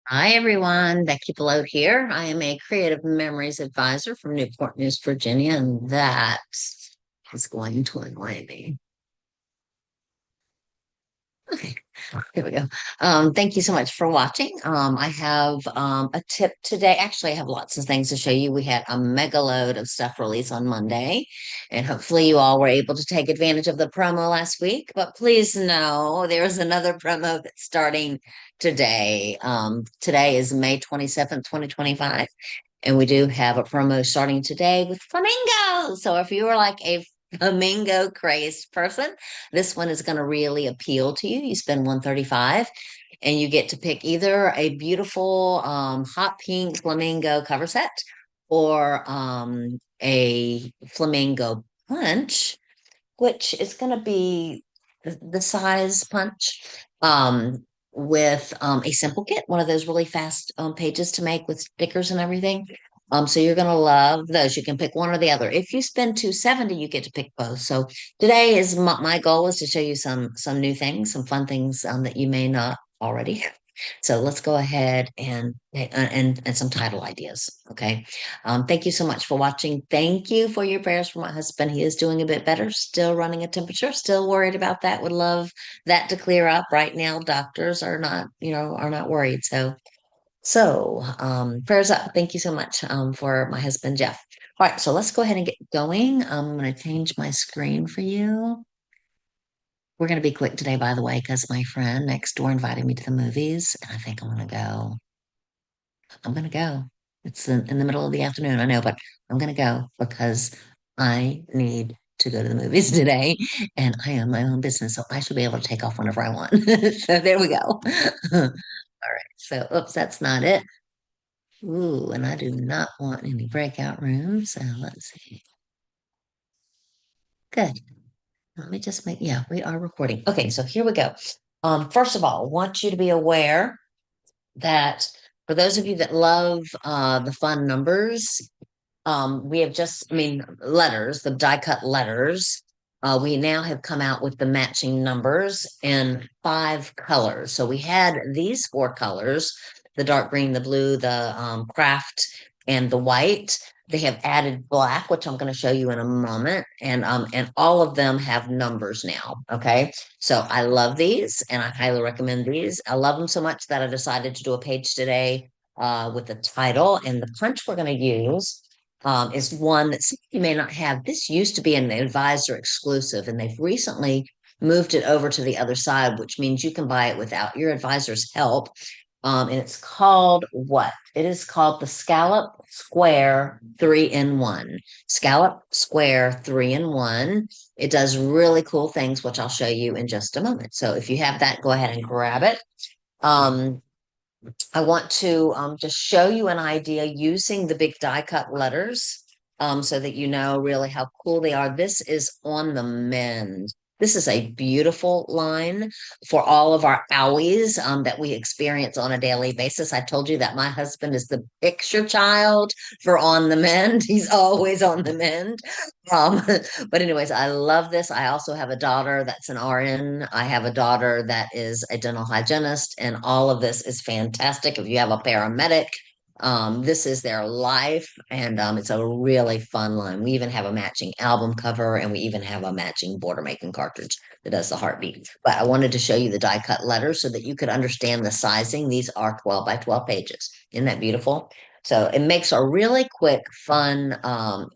Hi, everyone. Beckie Belote here. I am a creative memories advisor from Newport News, Virginia, and that is going to annoy me. Okay, here we go. Thank you so much for watching. I have a tip today. Actually, I have lots of things to show you. We had a mega load of stuff released on Monday, and hopefully you all were able to take advantage of the promo last week. But please know there is another promo that's starting today. Today is May 27th, 2025. And we do have a promo starting today with flamingo. So if you are like a flamingo crazed person, this one is going to really appeal to you. You spend 135 and you get to pick either a beautiful hot pink flamingo cover set or a flamingo punch, which is going to be the size punch with a simple kit, one of those really fast pages to make with stickers and everything. So you're going to love those. You can pick one or the other. If you spend 270, you get to pick both. So today is my goal is to show you some new things, some fun things that you may not already have. So let's go ahead and some title ideas. Okay. Thank you so much for watching. Thank you for your prayers for my husband. He is doing a bit better, still running a temperature, still worried about that. Would love that to clear up. Right now, doctors are not, are not worried. So prayers up. Thank you so much for my husband, Jeff. All right, so let's go ahead and get going. I'm going to change my screen for you. We're going to be quick today, by the way, because my friend next door invited me to the movies, and I think I'm going to go. I'm going to go. It's in the middle of the afternoon, I know, but I'm going to go because I need to go to the movies today and I own my own business. So I should be able to take off whenever I want. So there we go. All right. So, oops, that's not it. Ooh, and I do not want any breakout rooms. So let's see. Good. Let me just make, yeah, we are recording. Okay. So here we go. First of all, I want you to be aware that for those of you that love the fun numbers, we have just, I mean, letters, the die cut letters. We now have come out with the matching numbers in 5 colors. So we had these 4 colors, the dark green, the blue, the craft, and the white. They have added black, which I'm going to show you in a moment, and all of them have numbers now. Okay, so I love these, and I highly recommend these. I love them so much that I decided to do a page today with the title and the punch we're going to use is one that some of you may not have. This used to be an advisor exclusive, and they've recently moved it over to the other side, which means you can buy it without your advisor's help. And it's called what? It is called the Scallop Square 3-in-1. Scallop Square 3-in-1. It does really cool things, which I'll show you in just a moment. So if you have that, go ahead and grab it. Um, I want to just show you an idea using the big die cut letters so that you know really how cool they are. This is on the mend. This is a beautiful line for all of our owies that we experience on a daily basis. I told you that my husband is the picture child for on the mend. He's always on the mend. Um, but anyways, I love this. I also have a daughter that's an RN. I have a daughter that is a dental hygienist, and all of this is fantastic. If you have a paramedic, this is their life, and it's a really fun line. We even have a matching album cover, and we even have a matching border making cartridge that does the heartbeat. But I wanted to show you the die cut letters so that you could understand the sizing. These are 12 by 12 pages. Isn't that beautiful? So it makes a really quick, fun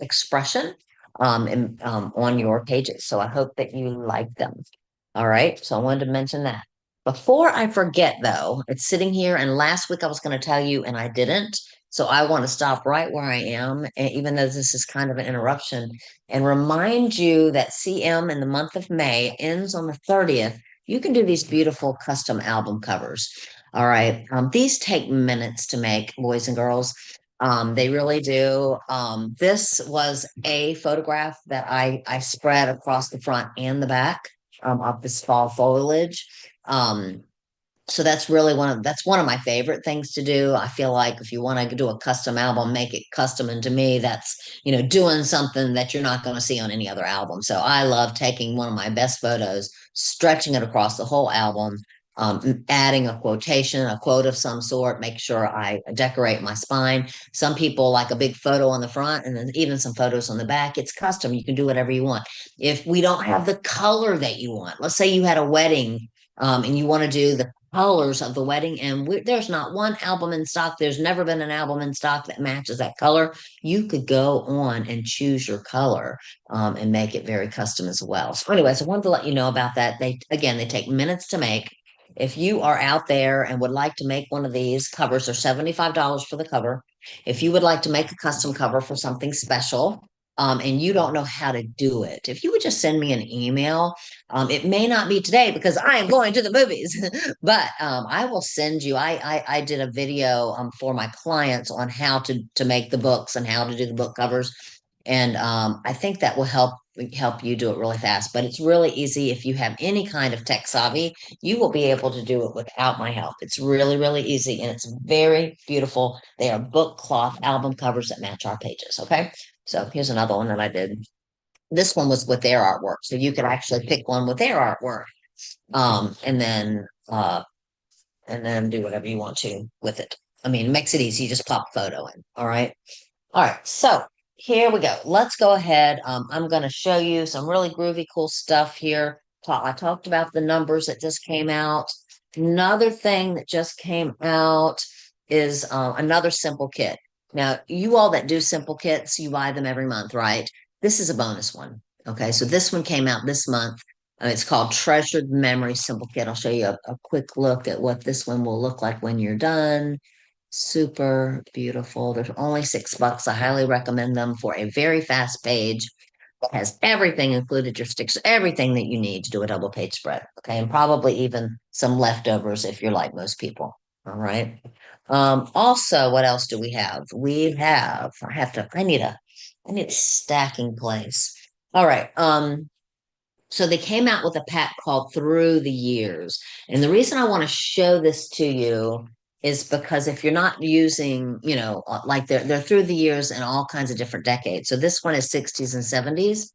expression on your pages. So I hope that you like them. All right. So I wanted to mention that. Before I forget, though, it's sitting here, and last week I was going to tell you, and I didn't. So I want to stop right where I am, even though this is kind of an interruption, and remind you that CM in the month of May ends on the 30th. You can do these beautiful custom album covers. All right. These take minutes to make, boys and girls. They really do. This was a photograph that I spread across the front and the back of this fall foliage. Um, so that's one of my favorite things to do. I feel like if you want to do a custom album, make it custom. And to me, that's, doing something that you're not going to see on any other album. So I love taking one of my best photos, stretching it across the whole album, adding a quotation, a quote of some sort, make sure I decorate my spine. Some people like a big photo on the front and then even some photos on the back. It's custom. You can do whatever you want. If we don't have the color that you want, let's say you had a wedding and you want to do the colors of the wedding, and there's not one album in stock. There's never been an album in stock that matches that color. You could go on and choose your color and make it very custom as well. So, anyways, I wanted to let you know about that. They take minutes to make. If you are out there and would like to make one of these covers, are $75 for the cover. If you would like to make a custom cover for something special, and you don't know how to do it, if you would just send me an email, it may not be today because I am going to the movies, but I will send you. I did a video for my clients on how to make the books and how to do the book covers, and I think that will help you do it really fast. But it's really easy if you have any kind of tech savvy. You will be able to do it without my help. It's really, really easy and it's very beautiful. They are book cloth album covers that match our pages. Okay. So here's another one that I did. This one was with their artwork. So you could actually pick one with their artwork. And then do whatever you want to with it. I mean, it makes it easy. You just pop a photo in. All right. All right. So here we go. Let's go ahead. I'm going to show you some really groovy, cool stuff here. I talked about the numbers that just came out. Another thing that just came out is another simple kit. Now, you all that do simple kits, you buy them every month, right? This is a bonus one. Okay, so this one came out this month. It's called Treasured Memory Simple Kit. I'll show you a quick look at what this one will look like when you're done. Super beautiful. They're only $6. I highly recommend them for a very fast page. It has everything included, your sticks, everything that you need to do a double page spread. Okay. And probably even some leftovers if you're like most people. All right. Also, what else do we have? I need a stacking place. All right. So they came out with a pack called Through the Years. And the reason I want to show this to you is because if you're not using, like they're through the years and all kinds of different decades. So this one is 60s and 70s.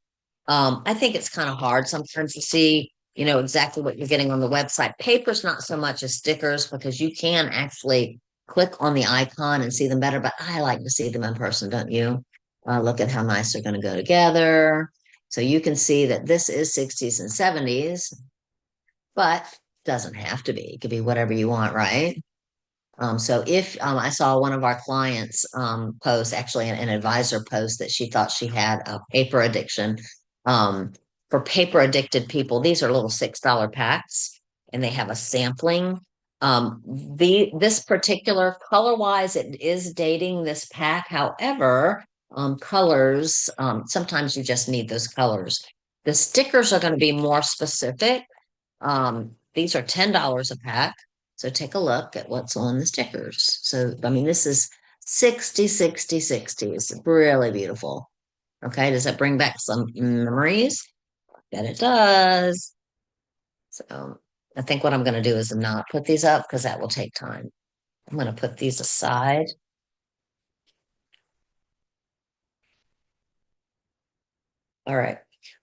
I think it's kind of hard sometimes to see, exactly what you're getting on the website. Paper's not so much as stickers because you can actually click on the icon and see them better, but I like to see them in person, don't you? Look at how nice they're going to go together. So you can see that this is 60s and 70s, but doesn't have to be. It could be whatever you want, right? So if I saw one of our clients post, actually an advisor post that she thought she had a paper addiction. For paper addicted people, these are little $6 packs and they have a sampling. This particular color wise, it is dating this pack. However, colors, sometimes you just need those colors. The stickers are going to be more specific. These are $10 a pack. So take a look at what's on the stickers. So, I mean, this is 60, 60, 60. It's really beautiful. Okay. Does that bring back some memories? Bet it does. So I think what I'm going to do is not put these up because that will take time. I'm going to put these aside. All right.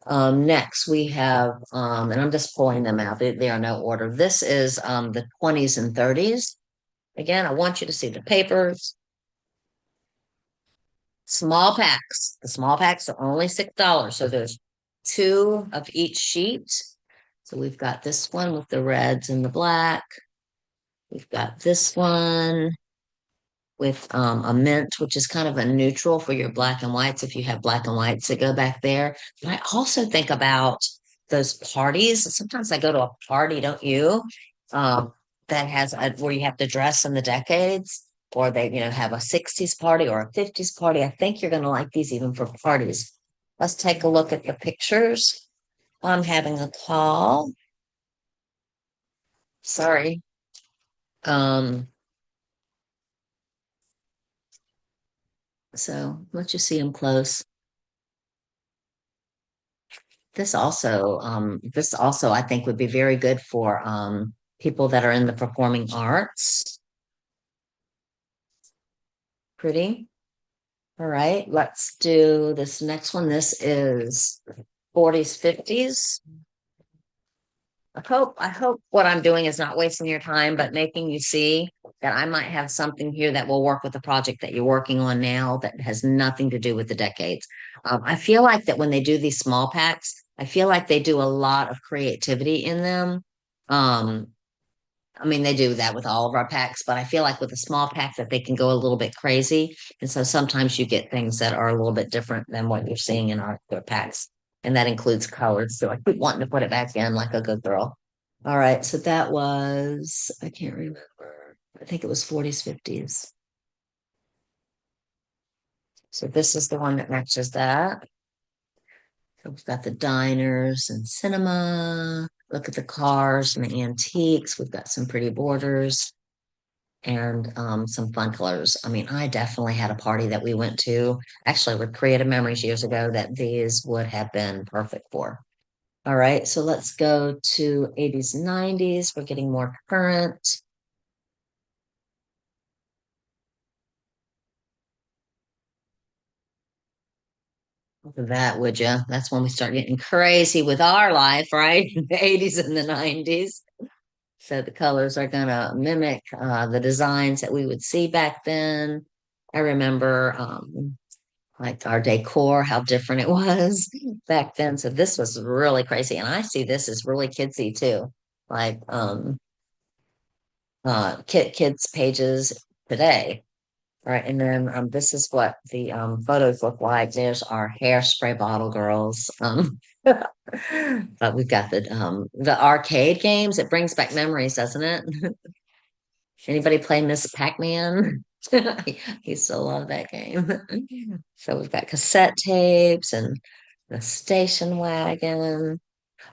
Next we have, and I'm just pulling them out. They are no order. This is the 20s and 30s. Again, I want you to see the papers. Small packs. The small packs are only $6. So there's two of each sheet. So we've got this one with the reds and the black. We've got this one with a mint, which is kind of a neutral for your black and whites if you have black and whites that go back there. But I also think about those parties. Sometimes I go to a party, don't you? That has where you have to dress in the decades, or they, have a 60s party or a 50s party. I think you're going to like these even for parties. Let's take a look at the pictures. I'm having a call. Sorry. So let's just see them close. This also I think would be very good for people that are in the performing arts. Pretty. All right, let's do this next one. This is 40s, 50s. I hope what I'm doing is not wasting your time, but making you see that I might have something here that will work with the project that you're working on now that has nothing to do with the decades. I feel like that when they do these small packs, I feel like they do a lot of creativity in them. Um, I mean, they do that with all of our packs, but I feel like with a small pack that they can go a little bit crazy. And so sometimes you get things that are a little bit different than what you're seeing in our other packs. And that includes colors. So I keep wanting to put it back in like a good girl. All right. So that was, I can't remember. I think it was 40s, 50s. So this is the one that matches that. So we've got the diners and cinema. Look at the cars and the antiques. We've got some pretty borders and some fun colors. I mean, I definitely had a party that we went to, actually with Creative Memories years ago, that these would have been perfect for. All right, so let's go to 80s, 90s. We're getting more current. Look at that, would you? That's when we start getting crazy with our life, right? The 80s and the 90s. So the colors are going to mimic the designs that we would see back then. I remember like our decor, how different it was back then. So this was really crazy. And I see this as really kidsy too. Like kids pages today. Right. And then this is what the photos look like. There's our hairspray bottle girls. But we've got the arcade games. It brings back memories, doesn't it? Anybody play Miss Pac-Man? I used to love that game. So we've got cassette tapes and the station wagon.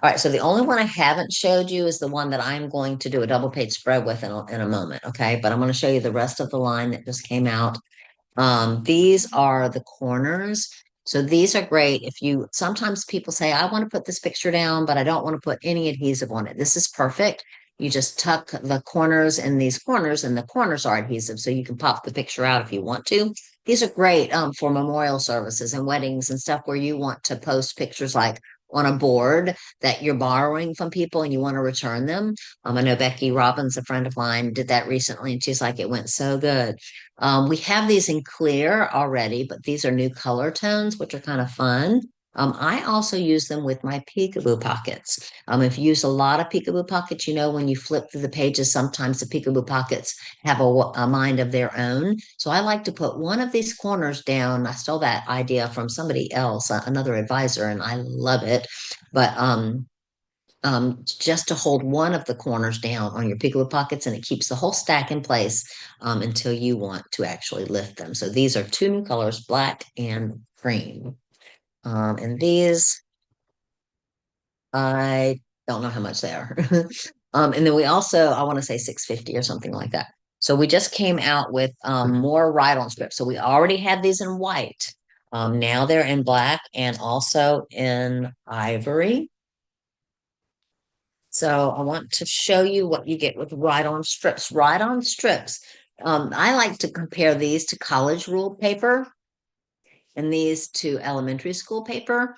All right, so the only one I haven't showed you is the one that I'm going to do a double page spread with in a moment, okay? But I'm going to show you the rest of the line that just came out. These are the corners. So these are great if you sometimes people say, I want to put this picture down, but I don't want to put any adhesive on it. This is perfect. You just tuck the corners in these corners, and the corners are adhesive, so you can pop the picture out if you want to. These are great for memorial services and weddings and stuff where you want to post pictures like on a board that you're borrowing from people and you want to return them. I know Becky Robbins, a friend of mine, did that recently, and she's like, it went so good. We have these in clear already, but these are new color tones, which are kind of fun. I also use them with my peekaboo pockets. If you use a lot of peekaboo pockets, you know, when you flip through the pages, sometimes the peekaboo pockets have a mind of their own. So I like to put one of these corners down. I stole that idea from somebody else, another advisor, and I love it. But just to hold one of the corners down on your peekaboo pockets, and it keeps the whole stack in place until you want to actually lift them. So these are two new colors, black and cream. And these, I don't know how much they are. And then we also, I want to say 650 or something like that. So we just came out with more ride-on strips. So we already had these in white. Now they're in black and also in ivory. So I want to show you what you get with ride-on strips. Ride-on strips. I like to compare these to college ruled paper and these to elementary school paper,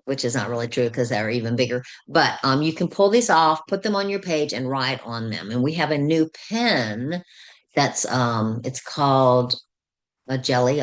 which is not really true because they're even bigger. But you can pull these off, put them on your page, and write on them. And we have a new pen that's it's called a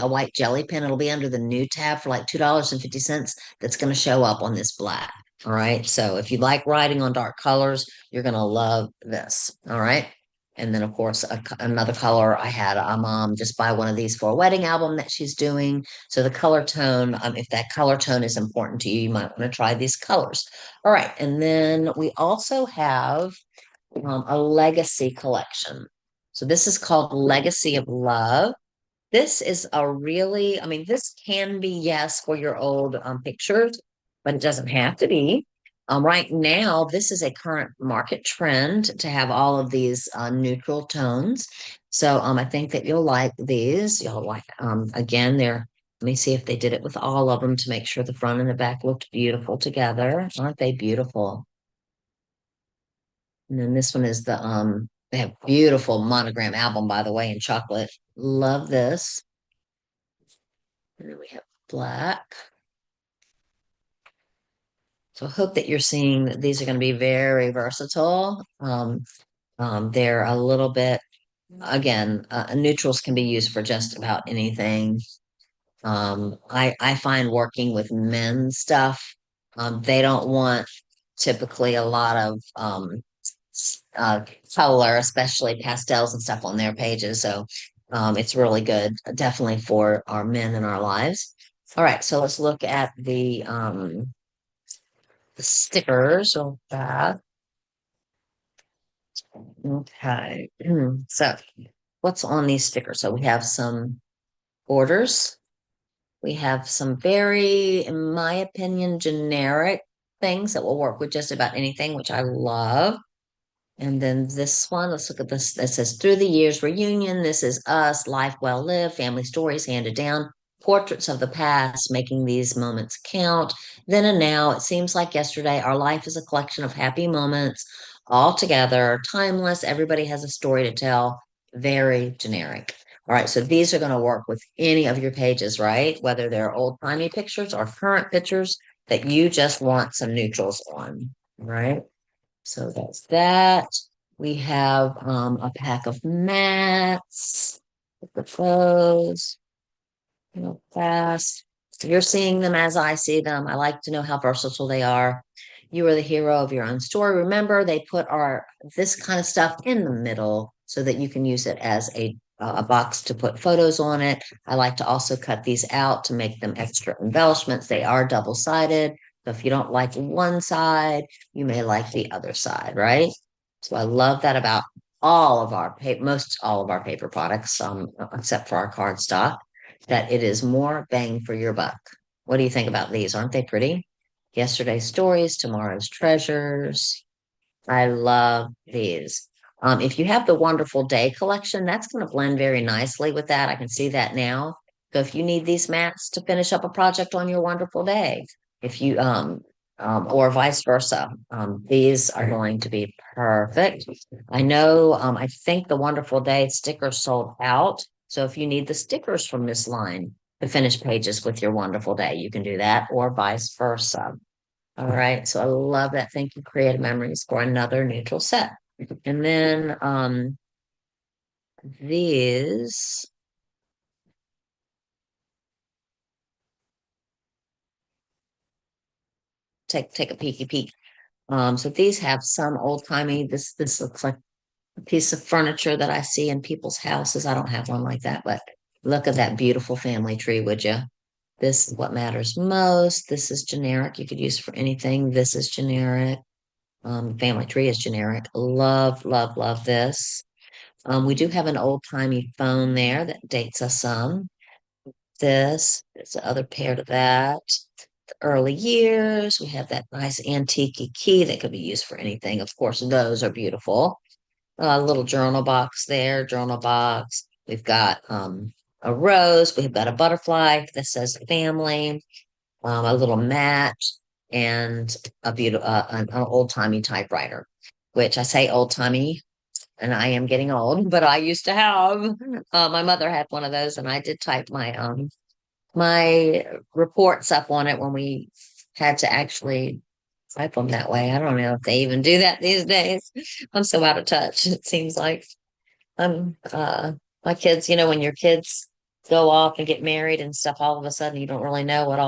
white jelly pen. It'll be under the new tab for like $2.50. That's going to show up on this black. All right. So if you like writing on dark colors, you're going to love this. All right. And then, of course, another color. I had a mom just buy one of these for a wedding album that she's doing. So the color tone, if that color tone is important to you, you might want to try these colors. All right. And then we also have a legacy collection. So this is called Legacy of Love. This is a really, I mean, this can be, yes, for your old pictures, but it doesn't have to be. Right now, this is a current market trend to have all of these neutral tones. So I think that you'll like these. You'll like, again, let me see if they did it with all of them to make sure the front and the back looked beautiful together. Aren't they beautiful? And then this one is they have beautiful monogram album, by the way, in chocolate. Love this. And then we have black. So I hope that you're seeing that these are going to be very versatile. They're a little bit, again, neutrals can be used for just about anything. I find working with men's stuff, they don't want typically a lot of color, especially pastels and stuff on their pages. So it's really good, definitely for our men in our lives. All right, so let's look at the stickers of that. Okay, so what's on these stickers? So we have some orders. We have some very, in my opinion, generic things that will work with just about anything, which I love. And then this one, let's look at this. It says Through the Years Reunion. This is us, life well lived, family stories handed down, portraits of the past, making these moments count. Then and now, it seems like yesterday. Our life is a collection of happy moments, all together, timeless. Everybody has a story to tell. Very generic. All right, so these are going to work with any of your pages, right? Whether they're old-timey pictures or current pictures that you just want some neutrals on, right? So that's that. We have a pack of mats. Look at those, fast. You're seeing them as I see them. I like to know how versatile they are. You are the hero of your own story. Remember, they put our this kind of stuff in the middle so that you can use it as a box to put photos on it. I like to also cut these out to make them extra embellishments. They are double-sided. So if you don't like one side, you may like the other side, right? So I love that about all of our paper, most all of our paper products, except for our cardstock, that it is more bang for your buck. What do you think about these? Aren't they pretty? Yesterday's stories, tomorrow's treasures. I love these. If you have the Wonderful Day collection, that's going to blend very nicely with that. I can see that now. So if you need these mats to finish up a project on your wonderful day, if you or vice versa, these are going to be perfect. I know, I think the Wonderful Day stickers sold out. So if you need the stickers from this line to finish pages with your Wonderful Day, you can do that, or vice versa. All right, so I love that. Thank you, Creative Memories, for another neutral set. And then these, take a peeky peek. So these have some old timey. This looks like a piece of furniture that I see in people's houses. I don't have one like that, but look at that beautiful family tree, would you? This is what matters most. This is generic. You could use for anything. This is generic. Family tree is generic. Love, love, love this. We do have an old-timey phone there that dates us some. This, there's the other pair to that. The early years, we have that nice antique key that could be used for anything. Of course, those are beautiful. A little journal box there, journal box. We've got a rose. We've got a butterfly that says family, a little mat, and a beautiful, an old-timey typewriter, which I say old-timey and I am getting old, but I used to have. My mother had one of those, and I did type my reports up on it when we had to actually type them that way. I don't know if they even do that these days. I'm so out of touch. It seems like I'm my kids. When your kids go off and get married and stuff, all of a sudden you don't really know what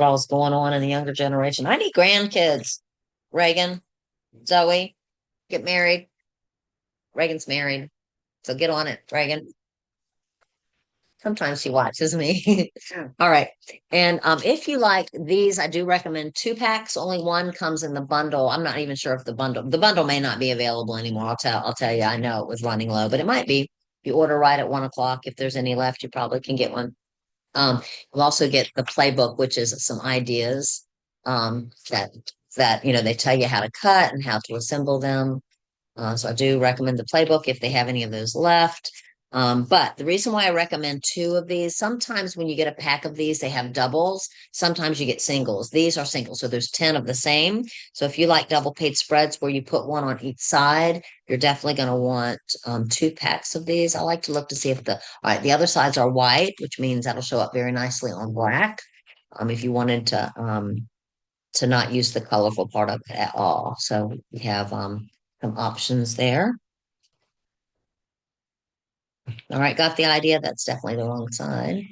all's going on in the younger generation. I need grandkids. Reagan, Zoe, get married. Reagan's married. So get on it, Reagan. Sometimes she watches me. All right. And if you like these, I do recommend two packs. Only one comes in the bundle. I'm not even sure if the bundle may not be available anymore. I'll tell you, I know it was running low, but it might be. If you order right at 1 o'clock, if there's any left, you probably can get one. You'll also get the playbook, which is some ideas that they tell you how to cut and how to assemble them. So I do recommend the playbook if they have any of those left. But the reason why I recommend two of these, sometimes when you get a pack of these, they have doubles. Sometimes you get singles. These are singles. So there's 10 of the same. So if you like double page spreads where you put one on each side, you're definitely going to want two packs of these. I like to look to see if all right, the other sides are white, which means that'll show up very nicely on black. if you wanted to not use the colorful part of it at all. So we have some options there. All right, got the idea. That's definitely the wrong side.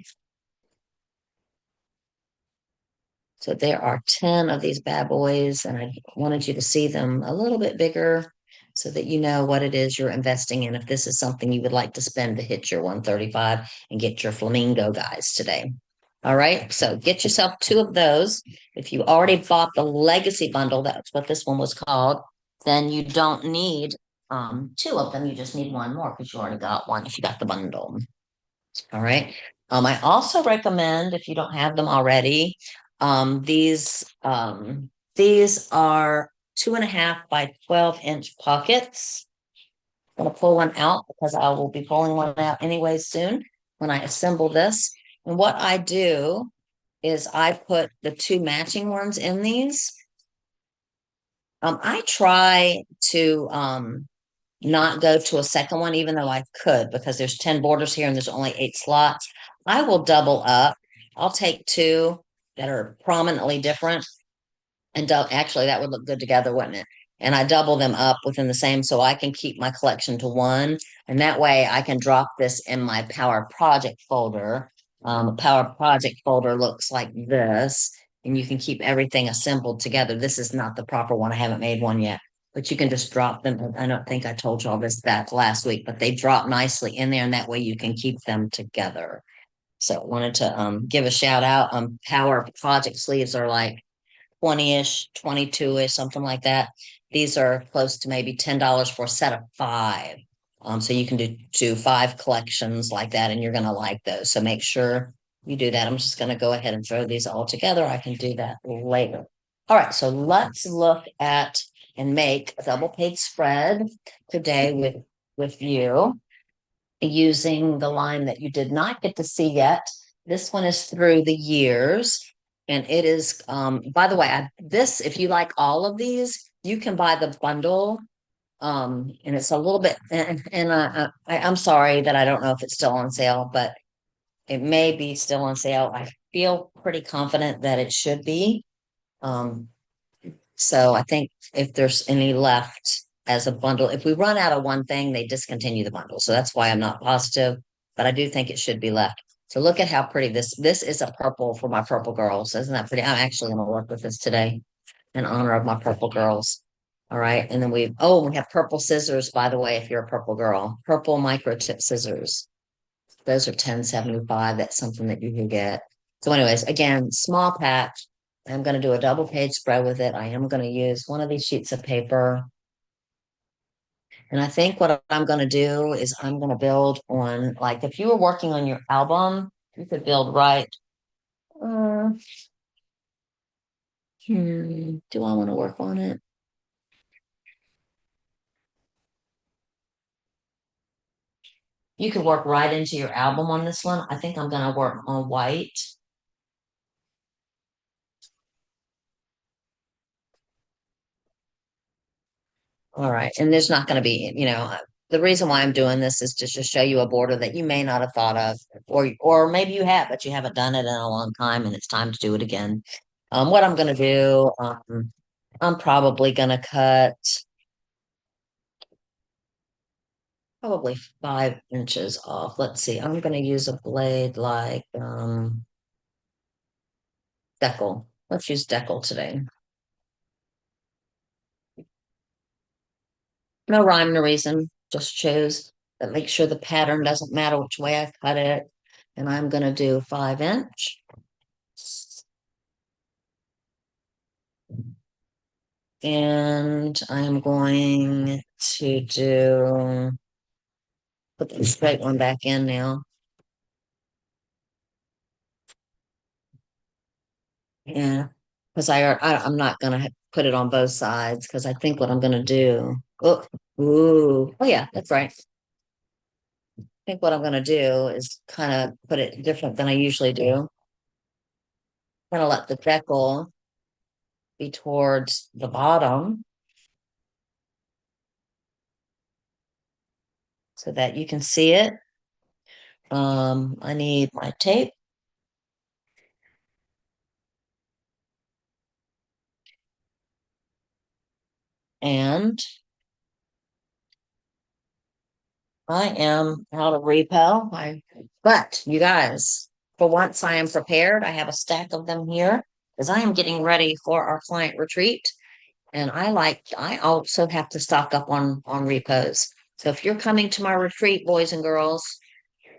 So there are 10 of these bad boys, and I wanted you to see them a little bit bigger so that you know what it is you're investing in. If this is something you would like to spend to hit your 135 and get your flamingo guys today. All right, so get yourself two of those. If you already bought the legacy bundle, that's what this one was called, then you don't need two of them. You just need one more because you already got one if you got the bundle. All right. I also recommend if you don't have them already, these are 2.5 by 12 inch pockets. I'm gonna pull one out because I will be pulling one out anyway soon when I assemble this. And what I do is I put the two matching ones in these. I try to not go to a second one, even though I could, because there's 10 borders here and there's only 8 slots. I will double up. I'll take two that are prominently different and actually that would look good together, wouldn't it? And I double them up within the same so I can keep my collection to one. And that way I can drop this in my Power Project folder. A Power Project folder looks like this, and you can keep everything assembled together. This is not the proper one. I haven't made one yet, but you can just drop them. I don't think I told you all this back last week, but they drop nicely in there, and that way you can keep them together. So I wanted to give a shout out. Power Project sleeves are like 20-ish, 22-ish, something like that. These are close to maybe $10 for a set of five. So you can do five collections like that, and you're gonna like those. So make sure you do that. I'm just gonna go ahead and throw these all together. I can do that later. All right, so let's look at and make a double page spread today with you using the line that you did not get to see yet. This one is through the years. And it is, by the way, this, if you like all of these, you can buy the bundle. And it's a little bit, I'm sorry that I don't know if it's still on sale, but it may be still on sale. I feel pretty confident that it should be. Um, so I think if there's any left as a bundle, if we run out of one thing, they discontinue the bundle. So that's why I'm not positive, but I do think it should be left. So look at how pretty this is a purple for my purple girls. Isn't that pretty? I'm actually going to work with this today in honor of my purple girls. All right. And then we have purple scissors, by the way, if you're a purple girl, purple micro tip scissors. Those are 10.75. That's something that you can get. So, anyways, again, small patch. I'm going to do a double page spread with it. I am going to use one of these sheets of paper. And I think what I'm going to do is I'm going to build on, like, if you were working on your album, you could build right. Uh, do I want to work on it? You could work right into your album on this one. I think I'm going to work on white. All right. And there's not going to be, the reason why I'm doing this is to just show you a border that you may not have thought of, or maybe you have, but you haven't done it in a long time and it's time to do it again. What I'm going to do, I'm probably going to cut probably 5 inches off. Let's see. I'm going to use a blade like decal. Let's use decal today. No rhyme, no reason. Just choose that. Make sure the pattern doesn't matter which way I cut it. And I'm going to do 5 inch. And I'm going to put the straight one back in now. Yeah, because I'm not gonna put it on both sides because I think what I'm gonna do. Oh, oh yeah, that's right. I think what I'm gonna do is kind of put it different than I usually do. I'm gonna let the decal be towards the bottom so that you can see it. I need my tape. And I am out of repo. But you guys, for once I am prepared. I have a stack of them here because I am getting ready for our client retreat. And I also have to stock up on repos. So if you're coming to my retreat, boys and girls,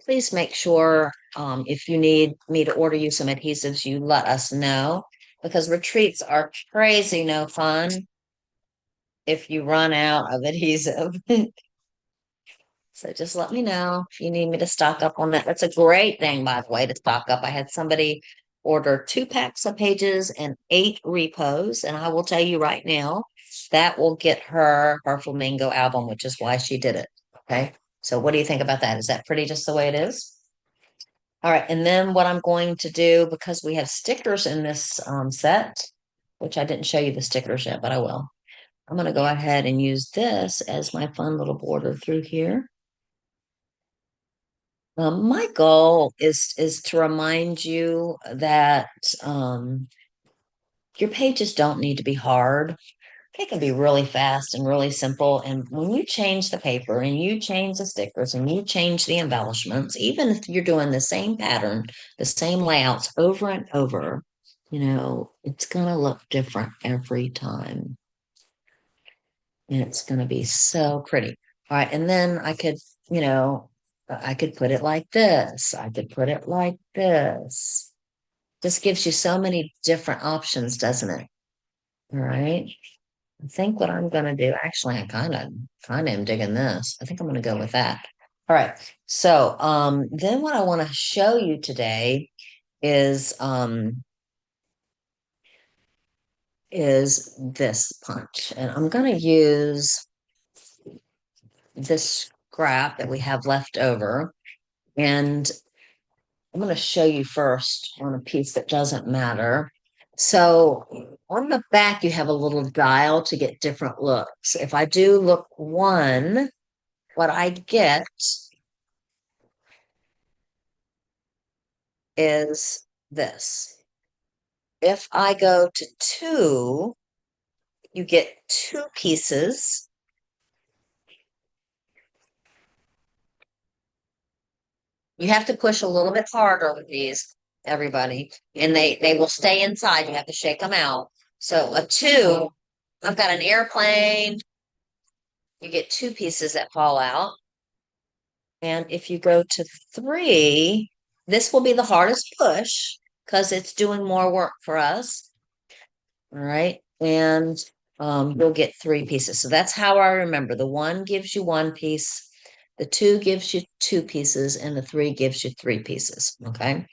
please make sure if you need me to order you some adhesives, you let us know because retreats are crazy no fun if you run out of adhesive. So just let me know if you need me to stock up on that. That's a great thing, by the way, to stock up. I had somebody order 2 packs of pages and 8 repos, and I will tell you right now that will get her flamingo album, which is why she did it. Okay. So what do you think about that? Is that pretty just the way it is? All right. And then what I'm going to do, because we have stickers in this set, which I didn't show you the stickers yet, but I will. I'm going to go ahead and use this as my fun little border through here. My goal is to remind you that your pages don't need to be hard. They can be really fast and really simple. And when you change the paper and you change the stickers and you change the embellishments, even if you're doing the same pattern, the same layouts over and over, it's gonna look different every time. And it's gonna be so pretty. All right, and then you know, I could put it like this. I could put it like this. This gives you so many different options, doesn't it? All right. I think what I'm gonna do, actually, I kind of am digging this. I think I'm gonna go with that. All right. So then what I want to show you today is is this punch. And I'm gonna use this scrap that we have left over. And I'm going to show you first on a piece that doesn't matter. So on the back, you have a little dial to get different looks. If I do look one, what I get is this. If I go to two, you get 2 pieces. You have to push a little bit harder with these, everybody, and they will stay inside. You have to shake them out. So a two, I've got an airplane. You get 2 pieces that fall out. And if you go to 3, this will be the hardest push because it's doing more work for us. All right. And you'll get 3 pieces. So that's how I remember. The 1 gives you 1 piece, the 2 gives you 2 pieces, and the 3 gives you 3 pieces. Okay.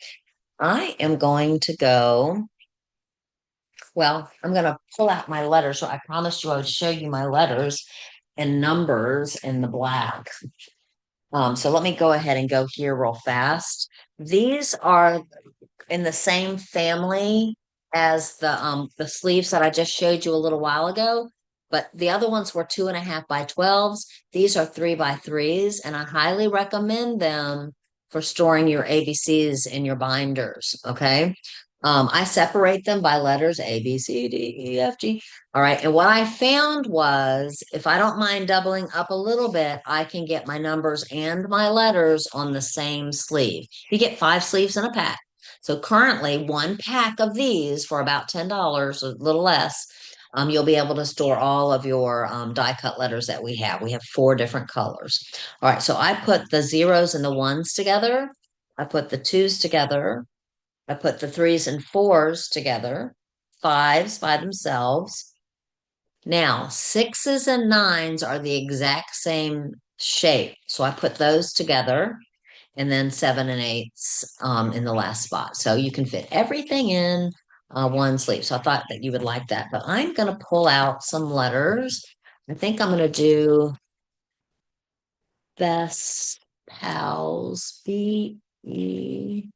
I am going to go. Well, I'm going to pull out my letters. So I promised you I would show you my letters and numbers in the black. So let me go ahead and go here real fast. These are in the same family as the sleeves that I just showed you a little while ago, but the other ones were 2.5 by 12s. These are 3 by 3s, and I highly recommend them for storing your ABCs in your binders. Okay. I separate them by letters A, B, C, D, E, F, G. All right. And what I found was if I don't mind doubling up a little bit, I can get my numbers and my letters on the same sleeve. You get 5 sleeves in a pack. So currently, 1 pack of these for about $10, a little less, you'll be able to store all of your die cut letters that we have. We have 4 different colors. All right. So I put the zeros and the ones together. I put the twos together. I put the 3s and 4s together, 5s by themselves. Now, 6s and 9s are the exact same shape. So I put those together, and then 7 and 8s in the last spot. So you can fit everything in one sleeve. So I thought that you would like that. But I'm going to pull out some letters. I think I'm going to do Best Pals, BESTPALS.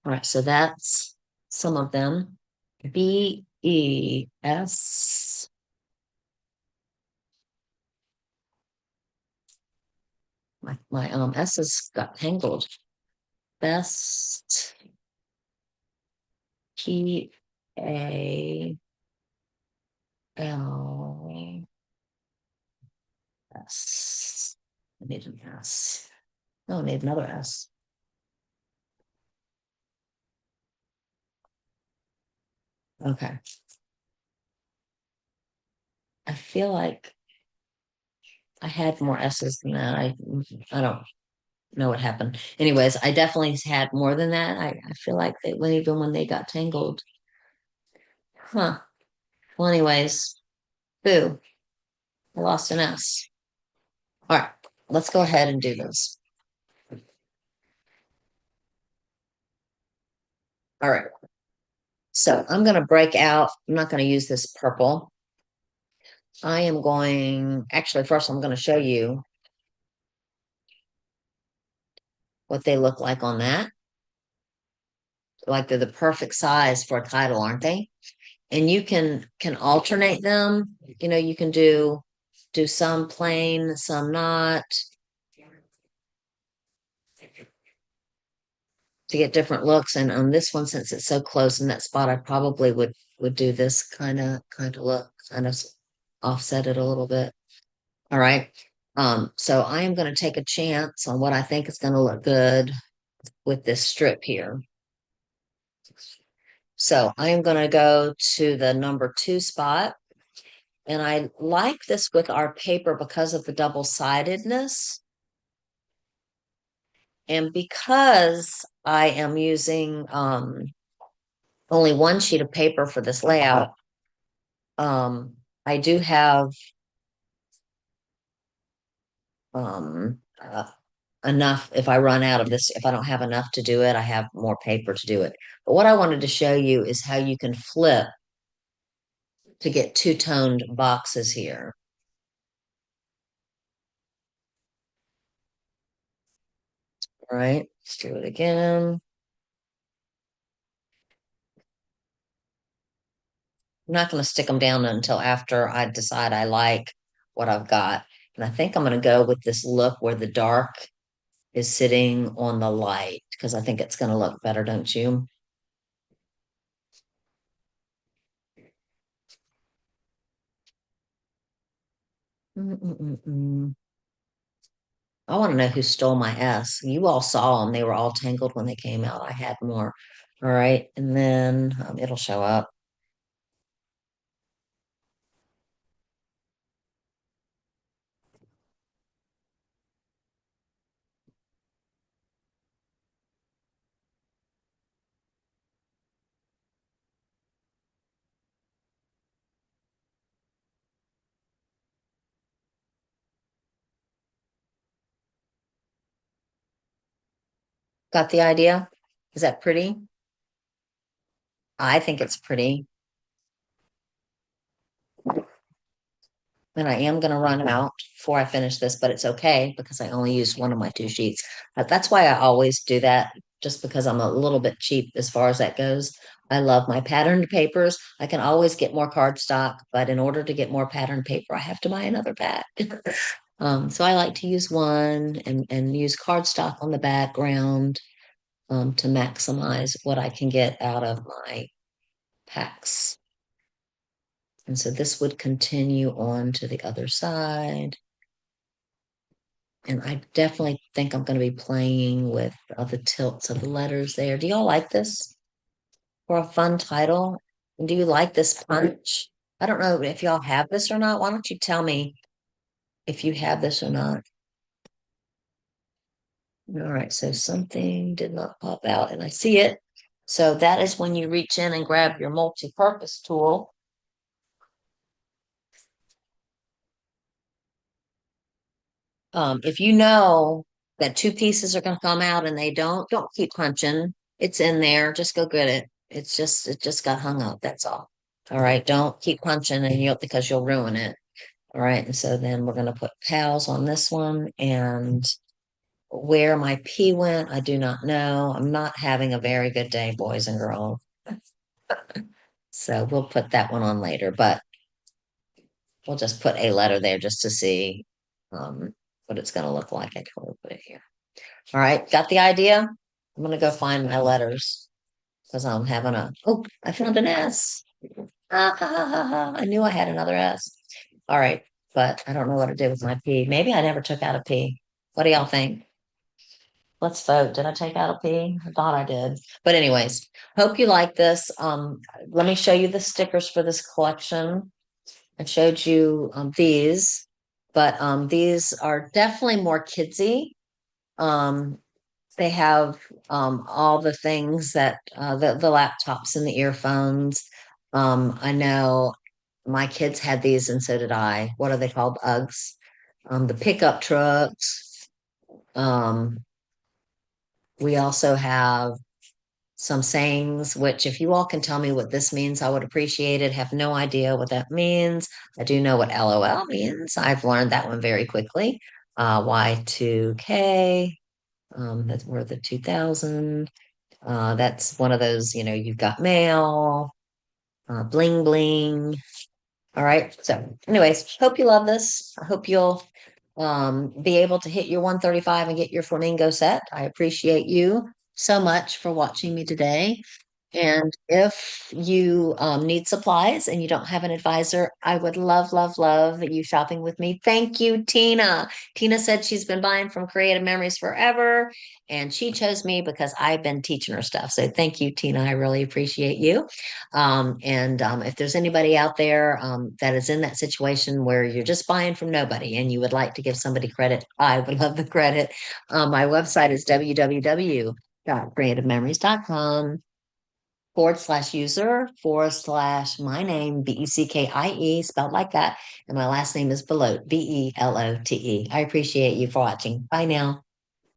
All right, so that's some of them. BES My S's got tangled. Best P-A-L-S. I need an S. No, I need another S. Okay. I feel like I had more S's than that. I don't know what happened. Anyways, I definitely had more than that. I feel like even when they got tangled. Huh. Well, anyways, boo, I lost an S. All right, let's go ahead and do this. All right. So I'm going to break out. I'm not going to use this purple. I am going, actually, first I'm going to show you what they look like on that. Like they're the perfect size for a title, aren't they? And you can alternate them. You can do some plain, some not, to get different looks. And on this one, since it's so close in that spot, I probably would do this kind of look, kind of offset it a little bit. All right. So I am going to take a chance on what I think is going to look good with this strip here. So I am going to go to the number 2 spot. And I like this with our paper because of the double-sidedness. And because I am using only one sheet of paper for this layout, I do have um, uh, enough. If I run out of this, if I don't have enough to do it, I have more paper to do it. But what I wanted to show you is how you can flip to get two-toned boxes here. All right, let's do it again. I'm not going to stick them down until after I decide I like what I've got. And I think I'm going to go with this look where the dark is sitting on the light because I think it's going to look better, don't you? Mm-mm-mm-mm. I want to know who stole my S. You all saw them. They were all tangled when they came out. I had more. All right. And then it'll show up. Got the idea? Is that pretty? I think it's pretty. And I am going to run out before I finish this, but it's okay because I only used one of my 2 sheets. That's why I always do that, just because I'm a little bit cheap as far as that goes. I love my patterned papers. I can always get more cardstock, but in order to get more patterned paper, I have to buy another pack. So I like to use one and use cardstock on the background to maximize what I can get out of my packs. And so this would continue on to the other side. And I definitely think I'm going to be playing with the tilts of the letters there. Do y'all like this for a fun title? And do you like this punch? I don't know if y'all have this or not. Why don't you tell me if you have this or not? All right, so something did not pop out and I see it. So that is when you reach in and grab your multi-purpose tool. If you know that 2 pieces are going to come out and they don't keep punching. It's in there. Just go get it. It just got hung up. That's all. All right. Don't keep punching and because you'll ruin it. All right. And so then we're going to put pals on this one, and where my P went, I do not know. I'm not having a very good day, boys and girls. So we'll put that one on later, but we'll just put a letter there just to see. Um, what it's going to look like. I can really put it here. All right, got the idea? I'm going to go find my letters because I'm having oh, I found an S. Ah, ha, ha, ha, ha. I knew I had another S. All right, but I don't know what to do with my P. Maybe I never took out a P. What do y'all think? Let's vote. Did I take out a P? I thought I did. But anyways, hope you like this. Let me show you the stickers for this collection. I showed you these, but these are definitely more kidsy. Um, they have all the things that the laptops and the earphones. I know my kids had these, and so did I. What are they called? Uggs. The pickup trucks. Um, we also have some sayings, which if you all can tell me what this means, I would appreciate it. Have no idea what that means. I do know what LOL means. I've learned that one very quickly. Y2K, that's where the 2000. That's one of those, you've got mail, bling bling. All right. So, anyways, hope you love this. I hope you'll be able to hit your 135 and get your flamingo set. I appreciate you so much for watching me today. And if you need supplies and you don't have an advisor, I would love, love, love you shopping with me. Thank you, Tina. Tina said she's been buying from Creative Memories forever, and she chose me because I've been teaching her stuff. So thank you, Tina. I really appreciate you. And if there's anybody out there that is in that situation where you're just buying from nobody and you would like to give somebody credit, I would love the credit. My website is www.creativememoriescom/user/, my name, Beckie, spelled like that. And my last name is Belote, Belote. I appreciate you for watching. Bye now.